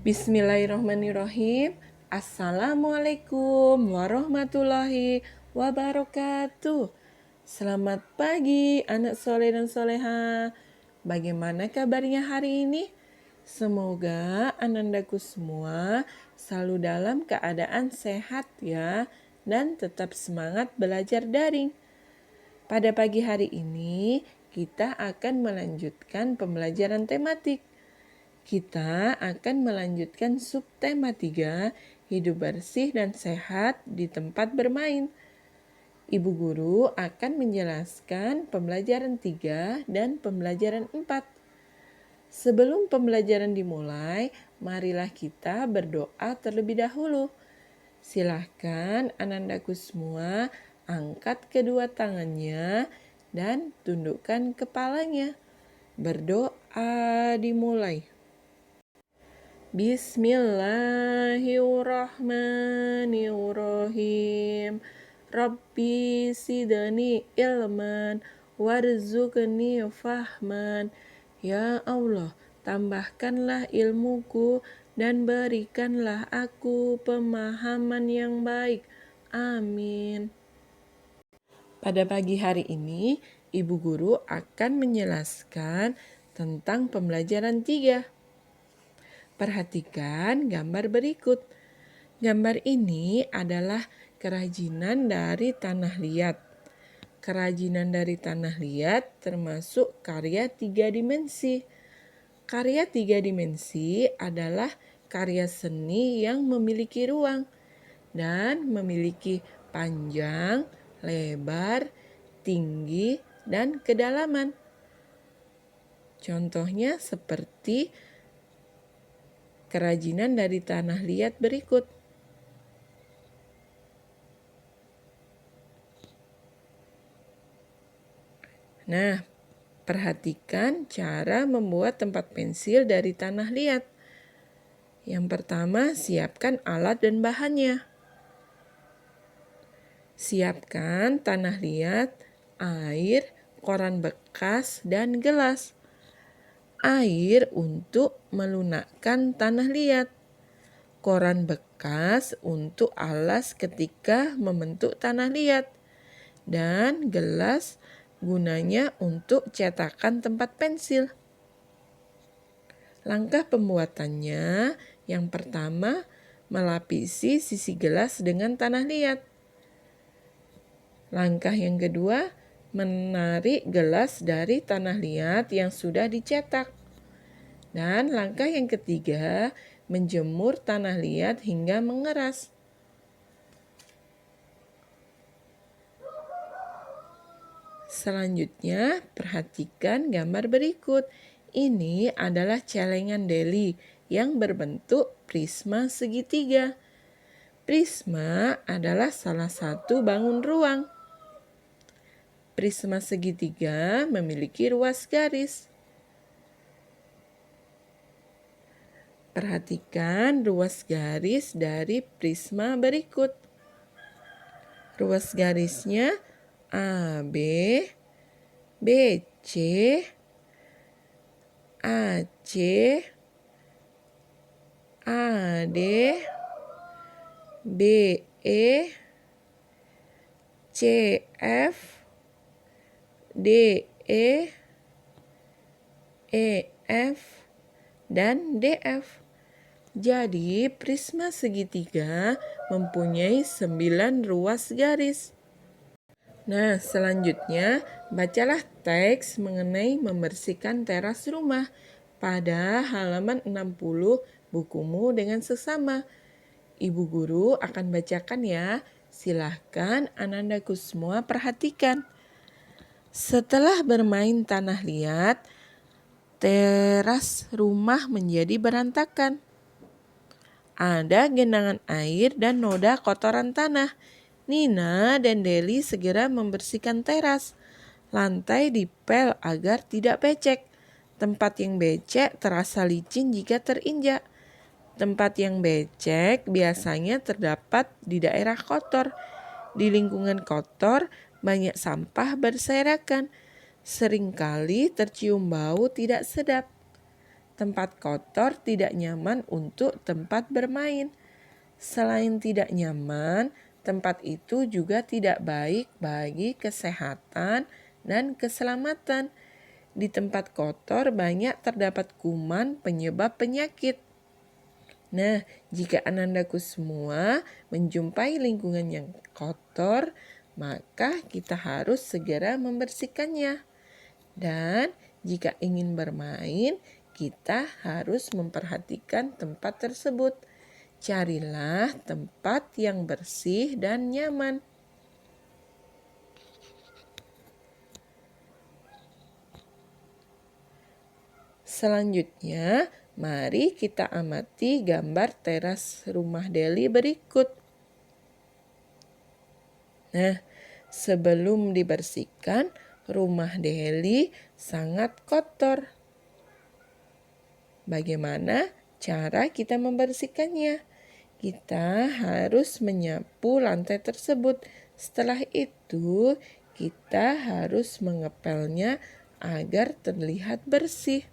Bismillahirrahmanirrahim. Assalamualaikum warahmatullahi wabarakatuh. Selamat pagi anak soleh dan soleha. Bagaimana kabarnya hari ini? Semoga anandaku semua selalu dalam keadaan sehat ya, dan tetap semangat belajar daring. Pada pagi hari ini kita akan melanjutkan pembelajaran tematik. Kita akan melanjutkan subtema 3, hidup bersih dan sehat di tempat bermain. Ibu guru akan menjelaskan pembelajaran 3 dan pembelajaran 4. Sebelum pembelajaran dimulai, marilah kita berdoa terlebih dahulu. Silahkan anandaku semua angkat kedua tangannya dan tundukkan kepalanya. Berdoa dimulai. Bismillahirrahmanirrahim. Rabbi sidani ilman warzuqni fahman. Ya Allah, tambahkanlah ilmuku dan berikanlah aku pemahaman yang baik. Amin. Pada pagi hari ini, Ibu Guru akan menjelaskan tentang pembelajaran 3. Perhatikan gambar berikut. Gambar ini adalah kerajinan dari tanah liat. Kerajinan dari tanah liat termasuk karya 3 dimensi. Karya 3 dimensi adalah karya seni yang memiliki ruang dan memiliki panjang, lebar, tinggi, dan kedalaman. Contohnya seperti kerajinan dari tanah liat berikut. Nah, perhatikan cara membuat tempat pensil dari tanah liat. Yang pertama, siapkan alat dan bahannya. Siapkan tanah liat, air, koran bekas, dan gelas. Air untuk melunakkan tanah liat. Koran bekas untuk alas ketika membentuk tanah liat. Dan gelas gunanya untuk cetakan tempat pensil. Langkah pembuatannya, yang pertama, melapisi sisi gelas dengan tanah liat. Langkah yang kedua, menarik gelas dari tanah liat yang sudah dicetak. Dan langkah yang ketiga, menjemur tanah liat hingga mengeras. Selanjutnya, perhatikan gambar berikut. Ini adalah celengan deli yang berbentuk prisma segitiga. Prisma adalah salah satu bangun ruang. Prisma segitiga memiliki ruas garis. Perhatikan ruas garis dari prisma berikut. Ruas garisnya AB, BC, AC, AD, BE, CF, DE, EF, dan DF. Jadi, prisma segitiga mempunyai 9 ruas garis. Nah, selanjutnya bacalah teks mengenai membersihkan teras rumah pada halaman 60 bukumu dengan seksama. Ibu guru akan bacakan ya. Silahkan anandaku semua perhatikan. Setelah bermain tanah liat, teras rumah menjadi berantakan. Ada genangan air dan noda kotoran tanah. Nina dan Deli segera membersihkan teras. Lantai dipel agar tidak becek. Tempat yang becek terasa licin jika terinjak. Tempat yang becek biasanya terdapat di daerah kotor. Di lingkungan kotor, banyak sampah berserakan. Seringkali tercium bau tidak sedap. Tempat kotor tidak nyaman untuk tempat bermain. Selain tidak nyaman, tempat itu juga tidak baik bagi kesehatan dan keselamatan. Di tempat kotor banyak terdapat kuman penyebab penyakit. Nah, jika anandaku semua menjumpai lingkungan yang kotor, maka kita harus segera membersihkannya. Dan jika ingin bermain, kita harus memperhatikan tempat tersebut. Carilah tempat yang bersih dan nyaman. Selanjutnya, mari kita amati gambar teras rumah Deli berikut. Nah, sebelum dibersihkan, rumah Deli sangat kotor. Bagaimana cara kita membersihkannya? Kita harus menyapu lantai tersebut. Setelah itu, kita harus mengepelnya agar terlihat bersih.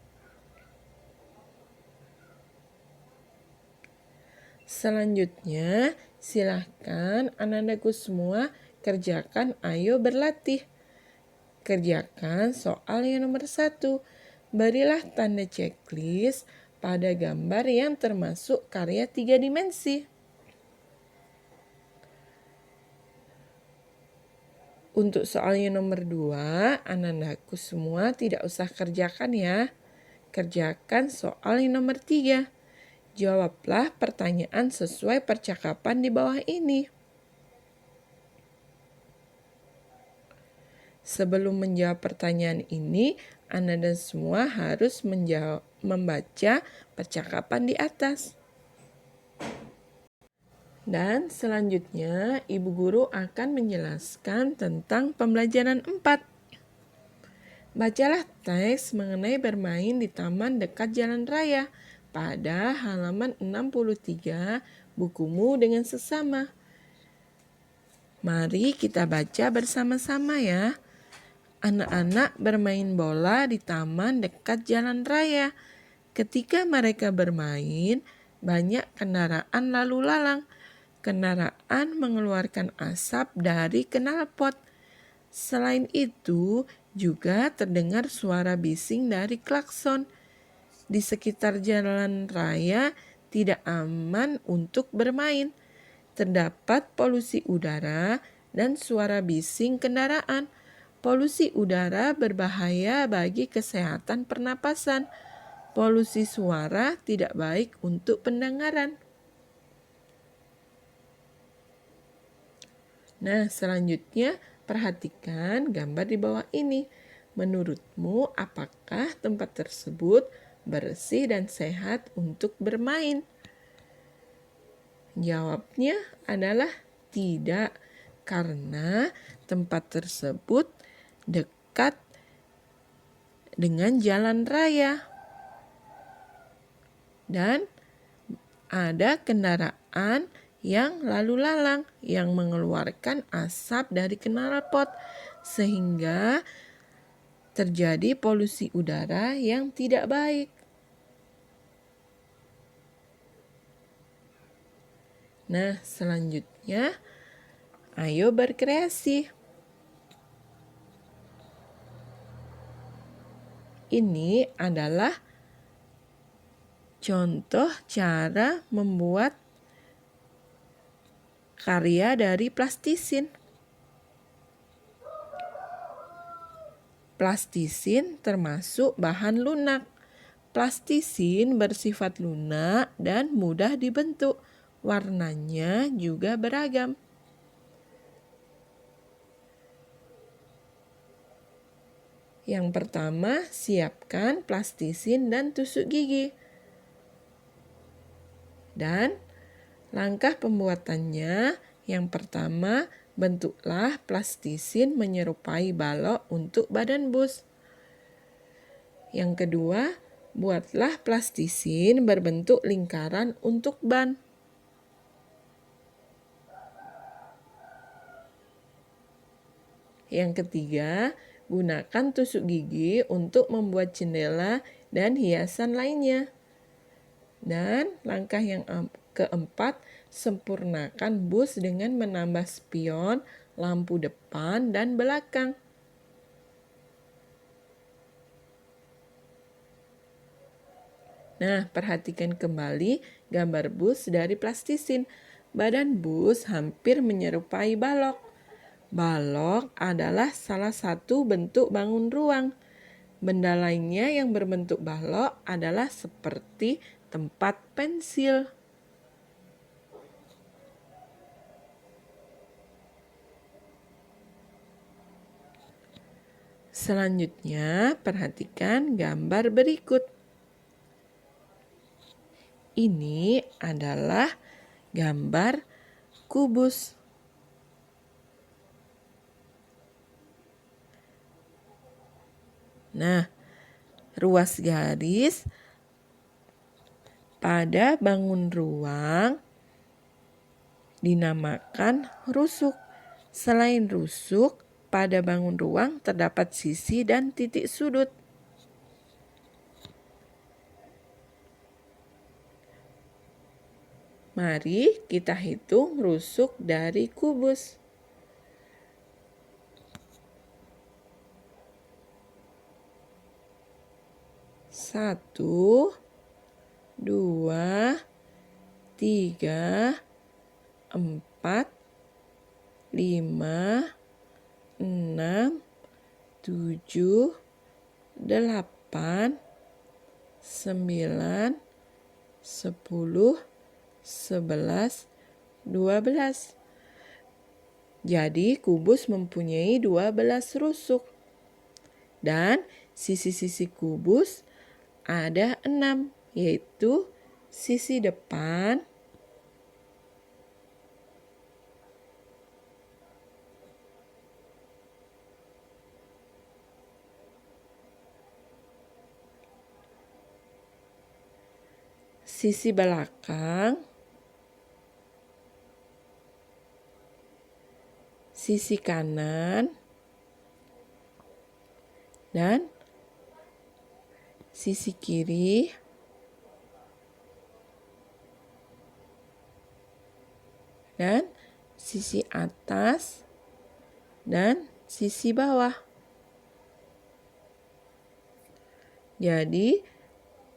Selanjutnya, silahkan anak-anakku semua kerjakan Ayo Berlatih. Kerjakan soal yang nomor 1. Berilah tanda checklist pada gambar yang termasuk karya 3 dimensi. Untuk soal yang nomor 2, anak-anakku semua tidak usah kerjakan ya. Kerjakan soal yang nomor 3. Jawablah pertanyaan sesuai percakapan di bawah ini. Sebelum menjawab pertanyaan ini, Anda dan semua harus membaca percakapan di atas. Dan selanjutnya, Ibu Guru akan menjelaskan tentang pembelajaran 4. Bacalah teks mengenai bermain di taman dekat jalan raya pada halaman 63 bukumu dengan sesama. Mari kita baca bersama-sama ya. Anak-anak bermain bola di taman dekat jalan raya. Ketika mereka bermain, banyak kendaraan lalu lalang. Kendaraan mengeluarkan asap dari knalpot. Selain itu, juga terdengar suara bising dari klakson. Di sekitar jalan raya tidak aman untuk bermain. Terdapat polusi udara dan suara bising kendaraan. Polusi udara berbahaya bagi kesehatan pernapasan. Polusi suara tidak baik untuk pendengaran. Nah, selanjutnya perhatikan gambar di bawah ini. Menurutmu, apakah tempat tersebut bersih dan sehat untuk bermain? Jawabnya adalah tidak, karena tempat tersebut dekat dengan jalan raya dan ada kendaraan yang lalu lalang yang mengeluarkan asap dari knalpot sehingga terjadi polusi udara yang tidak baik. Nah, selanjutnya ayo berkreasi. Ini adalah contoh cara membuat karya dari plastisin. Plastisin termasuk bahan lunak. Plastisin bersifat lunak dan mudah dibentuk. Warnanya juga beragam. Yang pertama, siapkan plastisin dan tusuk gigi. Dan langkah pembuatannya, yang pertama, bentuklah plastisin menyerupai balok untuk badan bus. Yang kedua, buatlah plastisin berbentuk lingkaran untuk ban. Yang ketiga, gunakan tusuk gigi untuk membuat jendela dan hiasan lainnya. Dan langkah yang keempat, sempurnakan bus dengan menambah spion, lampu depan, dan belakang. Nah, perhatikan kembali gambar bus dari plastisin. Badan bus hampir menyerupai balok. Balok adalah salah satu bentuk bangun ruang. Benda lainnya yang berbentuk balok adalah seperti tempat pensil. Selanjutnya, perhatikan gambar berikut. Ini adalah gambar kubus. Nah, ruas garis pada bangun ruang dinamakan rusuk. Selain rusuk, pada bangun ruang terdapat sisi dan titik sudut. Mari kita hitung rusuk dari kubus. 1, 2, 3, 4, 5, 6, 7, 8, 9, 10, 11, 12. Jadi kubus mempunyai 12 rusuk. Dan sisi-sisi kubus ada 6, yaitu sisi depan, sisi belakang, sisi kanan, dan sisi kiri, dan sisi atas, dan sisi bawah. Jadi,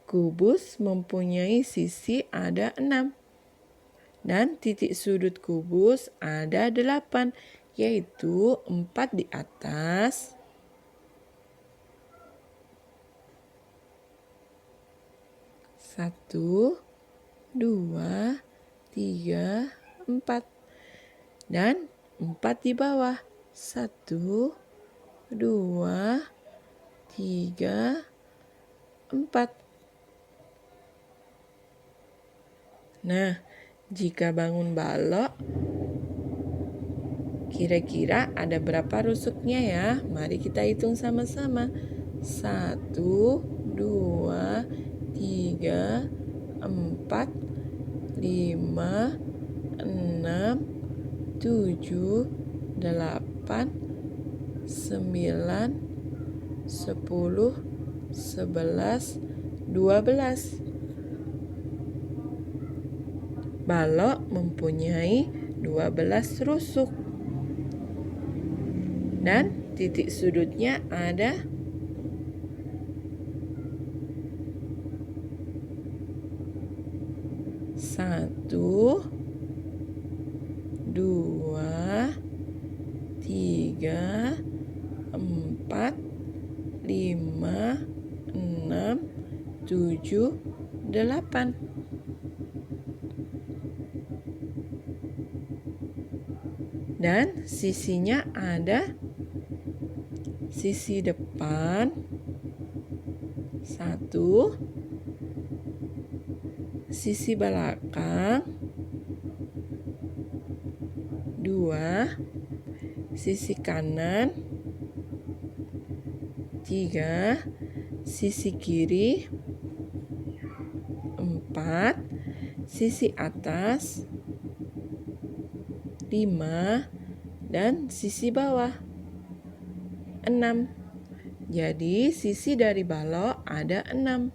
kubus mempunyai sisi ada 6. Dan titik sudut kubus ada 8, yaitu 4 di atas, 1, 2, 3, 4. Dan 4 di bawah, 1, 2, 3, 4. Nah, jika bangun balok, kira-kira ada berapa rusuknya ya? Mari kita hitung sama-sama. 1, 2, 3, 4, 5, 6, 7, 8, 9, 10, 11, 12. Balok mempunyai 12 rusuk. Dan titik sudutnya ada 1, 2, 3, 4, 5, 6, 7, 8. Dan sisinya ada sisi depan 1, sisi belakang 2, sisi kanan 3, sisi kiri 4, sisi atas 5, dan sisi bawah 6. Jadi sisi dari balok ada 6.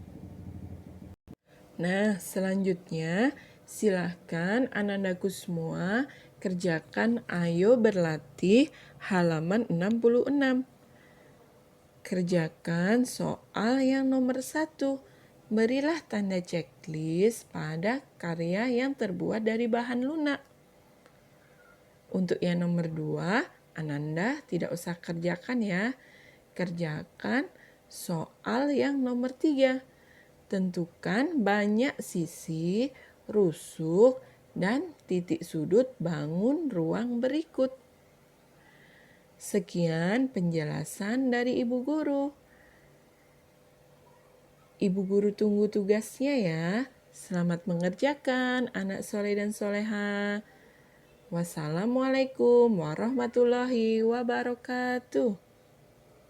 Nah, selanjutnya silahkan anak-anakku semua kerjakan Ayo Berlatih halaman 66. Kerjakan soal yang nomor 1. Berilah tanda checklist pada karya yang terbuat dari bahan lunak. Untuk yang nomor 2, Ananda tidak usah kerjakan ya. Kerjakan soal yang nomor 3. Tentukan banyak sisi, rusuk, dan titik sudut bangun ruang berikut. Sekian penjelasan dari Ibu Guru. Ibu Guru tunggu tugasnya ya. Selamat mengerjakan anak soleh dan soleha. Wassalamualaikum warahmatullahi wabarakatuh.